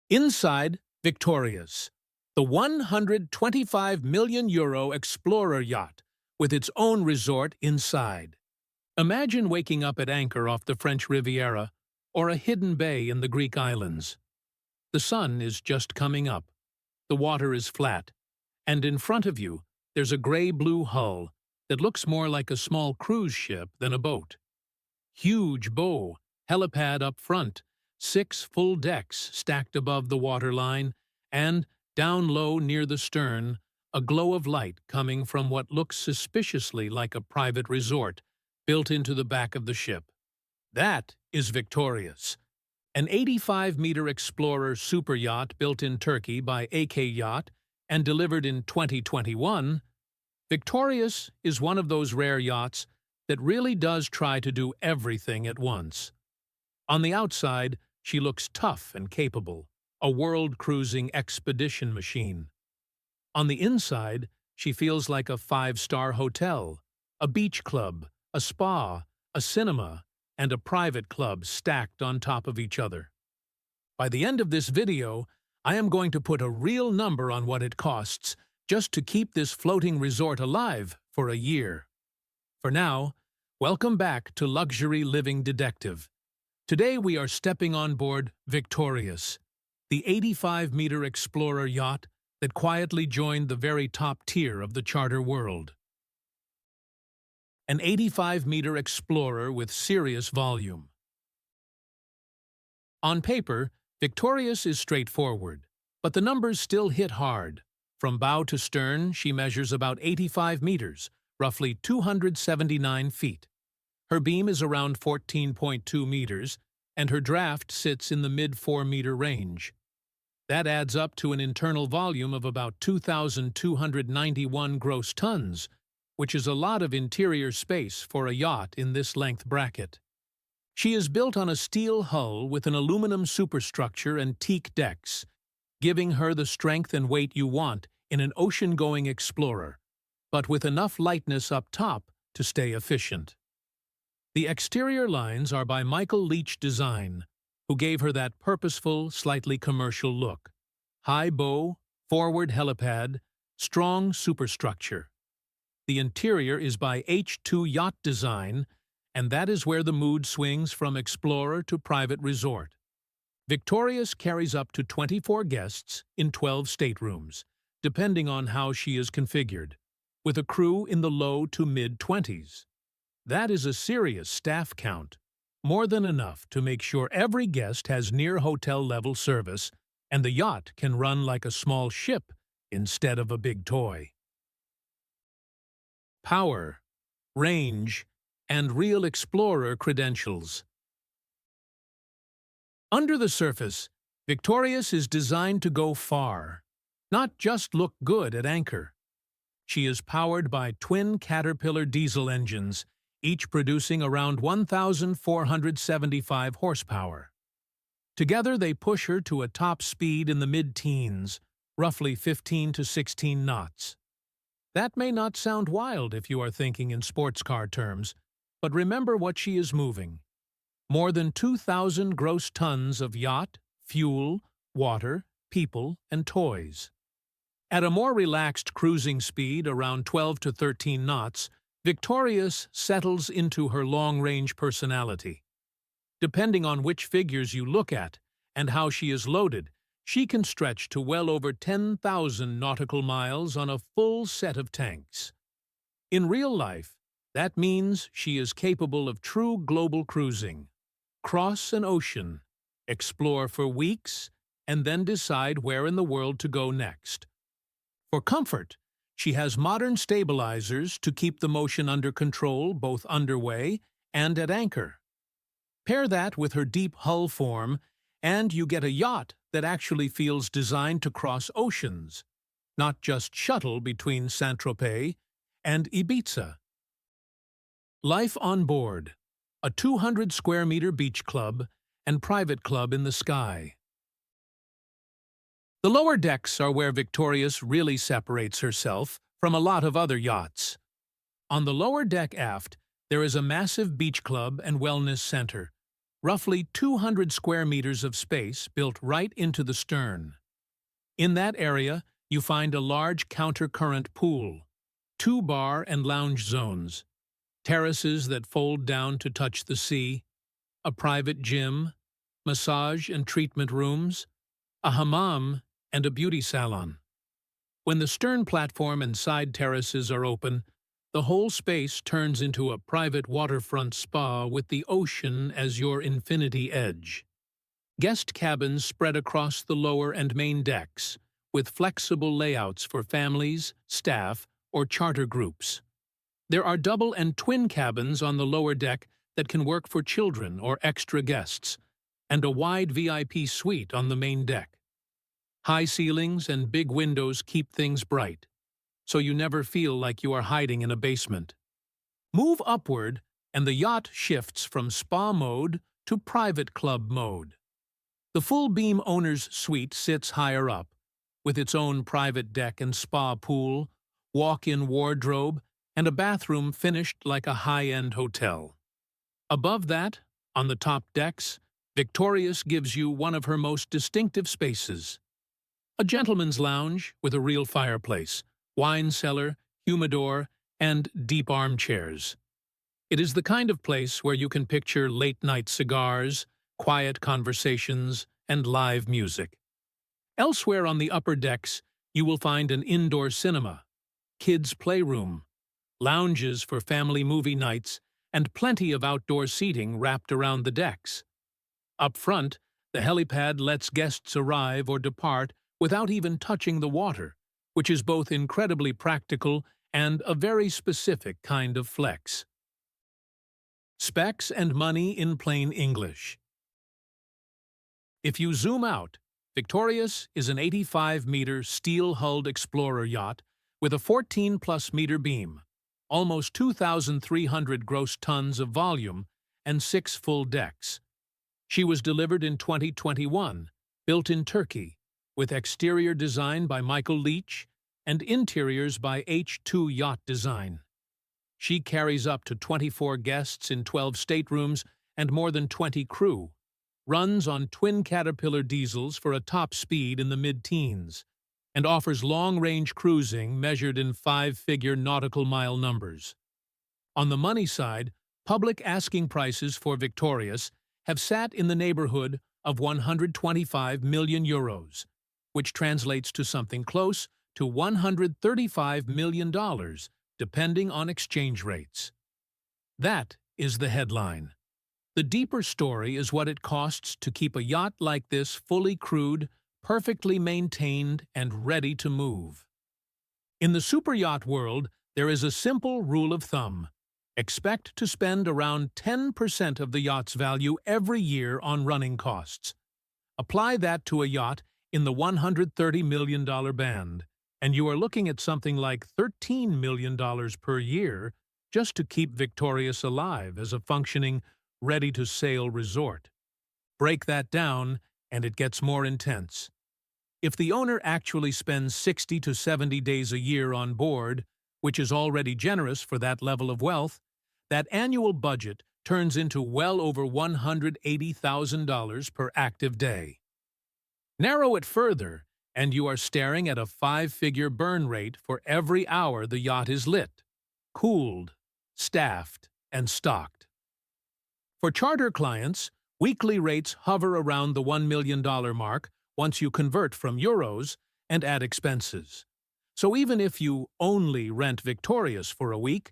Inside, Victorious, the €125 million Explorer yacht with its own resort inside. Imagine waking up at anchor off the French Riviera or a hidden bay in the Greek islands. The sun is just coming up, the water is flat, and in front of you there's a gray-blue hull that looks more like a small cruise ship than a boat. Huge bow, helipad up front, 6 full decks stacked above the waterline, and, down low near the stern, a glow of light coming from what looks suspiciously like a private resort built into the back of the ship. That is Victorious, an 85-meter Explorer superyacht built in Turkey by AKYacht and delivered in 2021. Victorious is one of those rare yachts that really does try to do everything at once. On the outside, she looks tough and capable, a world-cruising expedition machine. On the inside, she feels like a 5-star hotel, a beach club, a spa, a cinema, and a private club stacked on top of each other. By the end of this video, I am going to put a real number on what it costs just to keep this floating resort alive for a year. For now, welcome back to Luxury Living Detective. Today we are stepping on board Victorious, the 85-meter Explorer yacht that quietly joined the very top tier of the charter world. An 85-meter Explorer with serious volume. On paper, Victorious is straightforward, but the numbers still hit hard. From bow to stern, she measures about 85 meters, roughly 279 feet. Her beam is around 14.2 meters, and her draft sits in the mid-4-meter range. That adds up to an internal volume of about 2,291 gross tons, which is a lot of interior space for a yacht in this length bracket. She is built on a steel hull with an aluminum superstructure and teak decks, giving her the strength and weight you want in an ocean-going Explorer, but with enough lightness up top to stay efficient. The exterior lines are by Michael Leach Design, who gave her that purposeful, slightly commercial look. High bow, forward helipad, strong superstructure. The interior is by Yacht Design, and that is where the mood swings from Explorer to private resort. Victorious carries up to 24 guests in 12 staterooms, depending on how she is configured, with a crew in the low to mid-20s. That is a serious staff count, more than enough to make sure every guest has near-hotel-level service and the yacht can run like a small ship instead of a big toy. Power, range, and real Explorer credentials. Under the surface, Victorious is designed to go far, not just look good at anchor. She is powered by twin Caterpillar diesel engines, each producing around 1,475 horsepower. Together they push her to a top speed in the mid-teens, roughly 15 to 16 knots. That may not sound wild if you are thinking in sports car terms, but remember what she is moving. More than 2,000 gross tons of yacht, fuel, water, people, and toys. At a more relaxed cruising speed around 12 to 13 knots, Victorious settles into her long-range personality. Depending on which figures you look at and how she is loaded, she can stretch to well over 10,000 nautical miles on a full set of tanks. In real life, that means she is capable of true global cruising. Cross an ocean, explore for weeks, and then decide where in the world to go next. For comfort, she has modern stabilizers to keep the motion under control both underway and at anchor. Pair that with her deep hull form, and you get a yacht that actually feels designed to cross oceans, not just shuttle between Saint-Tropez and Ibiza. Life on board, a 200-square-meter beach club and private club in the sky. The lower decks are where Victorious really separates herself from a lot of other yachts. On the lower deck aft, there is a massive beach club and wellness center, roughly 200 square meters of space built right into the stern. In that area, you find a large counter-current pool, 2 bar and lounge zones, terraces that fold down to touch the sea, a private gym, massage and treatment rooms, a hammam, and a beauty salon. When the stern platform and side terraces are open, the whole space turns into a private waterfront spa with the ocean as your infinity edge. Guest cabins spread across the lower and main decks, with flexible layouts for families, staff, or charter groups. There are double and twin cabins on the lower deck that can work for children or extra guests, and a wide VIP suite on the main deck. High ceilings and big windows keep things bright, so you never feel like you are hiding in a basement. Move upward, and the yacht shifts from spa mode to private club mode. The full-beam owner's suite sits higher up, with its own private deck and spa pool, walk-in wardrobe, and a bathroom finished like a high-end hotel. Above that, on the top decks, Victorious gives you one of her most distinctive spaces. A gentleman's lounge with a real fireplace, wine cellar, humidor, and deep armchairs. It is the kind of place where you can picture late-night cigars, quiet conversations, and live music. Elsewhere on the upper decks, you will find an indoor cinema, kids' playroom, lounges for family movie nights, and plenty of outdoor seating wrapped around the decks. Up front, the helipad lets guests arrive or depart without even touching the water, which is both incredibly practical and a very specific kind of flex. Specs and money in plain English. If you zoom out, Victorious is an 85-meter steel-hulled explorer yacht with a 14-plus-meter beam, almost 2,300 gross tons of volume, and 6 full decks. She was delivered in 2021, built in Turkey, with exterior design by Michael Leach and interiors by H2 Yacht Design. She carries up to 24 guests in 12 staterooms and more than 20 crew, runs on twin Caterpillar diesels for a top speed in the mid-teens, and offers long-range cruising measured in 5-figure nautical mile numbers. On the money side, public asking prices for Victorious have sat in the neighborhood of 125 million euros, which translates to something close to $135 million, depending on exchange rates. That is the headline. The deeper story is what it costs to keep a yacht like this fully crewed, perfectly maintained, and ready to move. In the superyacht world, there is a simple rule of thumb. Expect to spend around 10% of the yacht's value every year on running costs. Apply that to a yacht in the $130 million band, and you are looking at something like $13 million per year just to keep Victorious alive as a functioning, ready-to-sail resort. Break that down, and it gets more intense. If the owner actually spends 60 to 70 days a year on board, which is already generous for that level of wealth, that annual budget turns into well over $180,000 per active day. Narrow it further, and you are staring at a 5-figure burn rate for every hour the yacht is lit, cooled, staffed, and stocked. For charter clients, weekly rates hover around the $1 million mark once you convert from euros and add expenses. So even if you only rent Victorious for a week,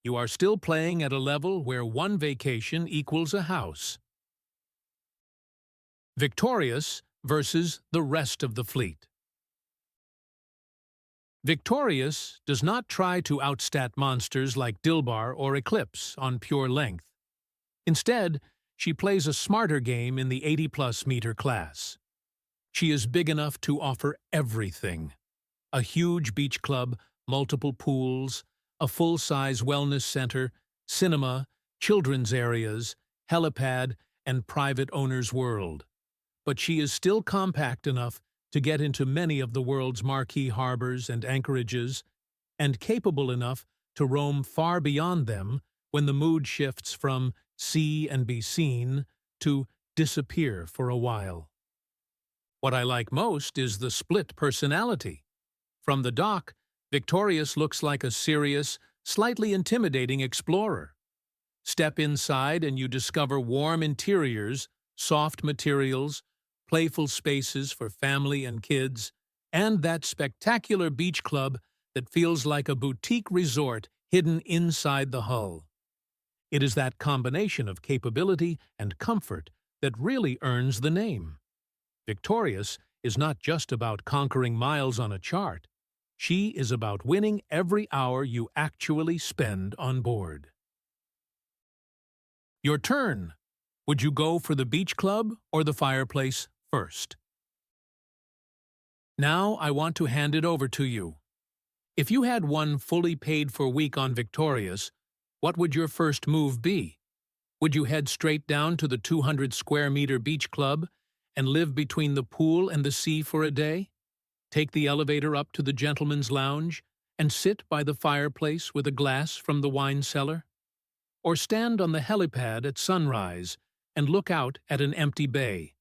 you are still playing at a level where one vacation equals a house. Victorious versus the rest of the fleet. Victorious does not try to outstat monsters like Dilbar or Eclipse on pure length. Instead, she plays a smarter game in the 80-plus meter class. She is big enough to offer everything. A huge beach club, multiple pools, a full-size wellness center, cinema, children's areas, helipad, and private owner's world. But she is still compact enough to get into many of the world's marquee harbors and anchorages, and capable enough to roam far beyond them when the mood shifts from see and be seen to disappear for a while. What I like most is the split personality. From the dock, Victorious looks like a serious, slightly intimidating explorer. Step inside and you discover warm interiors, soft materials, playful spaces for family and kids, and that spectacular beach club that feels like a boutique resort hidden inside the hull. It is that combination of capability and comfort that really earns the name. Victorious is not just about conquering miles on a chart. She is about winning every hour you actually spend on board. Your turn. Would you go for the beach club or the fireplace first? Now I want to hand it over to you. If you had one fully paid-for week on Victorious, what would your first move be? Would you head straight down to the 200-square-meter beach club and live between the pool and the sea for a day? Take the elevator up to the gentleman's lounge and sit by the fireplace with a glass from the wine cellar? Or stand on the helipad at sunrise and look out at an empty bay,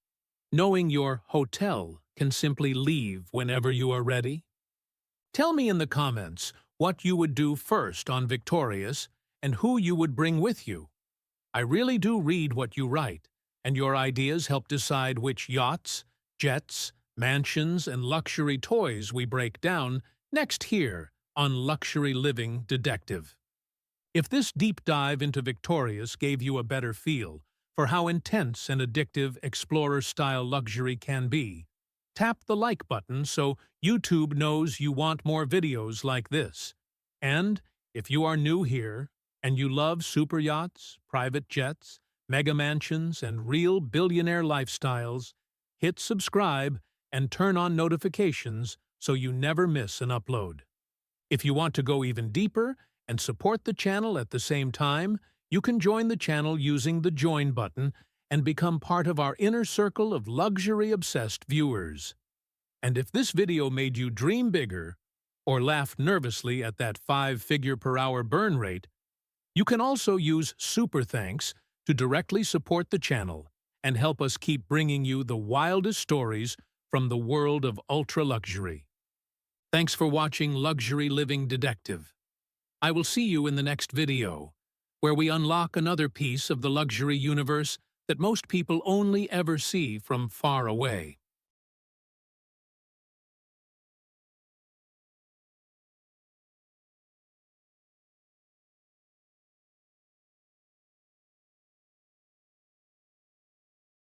knowing your hotel can simply leave whenever you are ready? Tell me in the comments what you would do first on Victorious and who you would bring with you. I really do read what you write, and your ideas help decide which yachts, jets, mansions, and luxury toys we break down next here on Luxury Living Detective. If this deep dive into Victorious gave you a better feel for how intense and addictive explorer-style luxury can be, tap the like button so YouTube knows you want more videos like this. And if you are new here and you love super yachts, private jets, mega mansions, and real billionaire lifestyles, hit subscribe and turn on notifications so you never miss an upload. If you want to go even deeper and support the channel at the same time, you can join the channel using the Join button and become part of our inner circle of luxury-obsessed viewers. And if this video made you dream bigger or laugh nervously at that 5-figure-per-hour burn rate, you can also use Super Thanks to directly support the channel and help us keep bringing you the wildest stories from the world of ultra-luxury. Thanks for watching Luxury Living Detective. I will see you in the next video, where we unlock another piece of the luxury universe that most people only ever see from far away.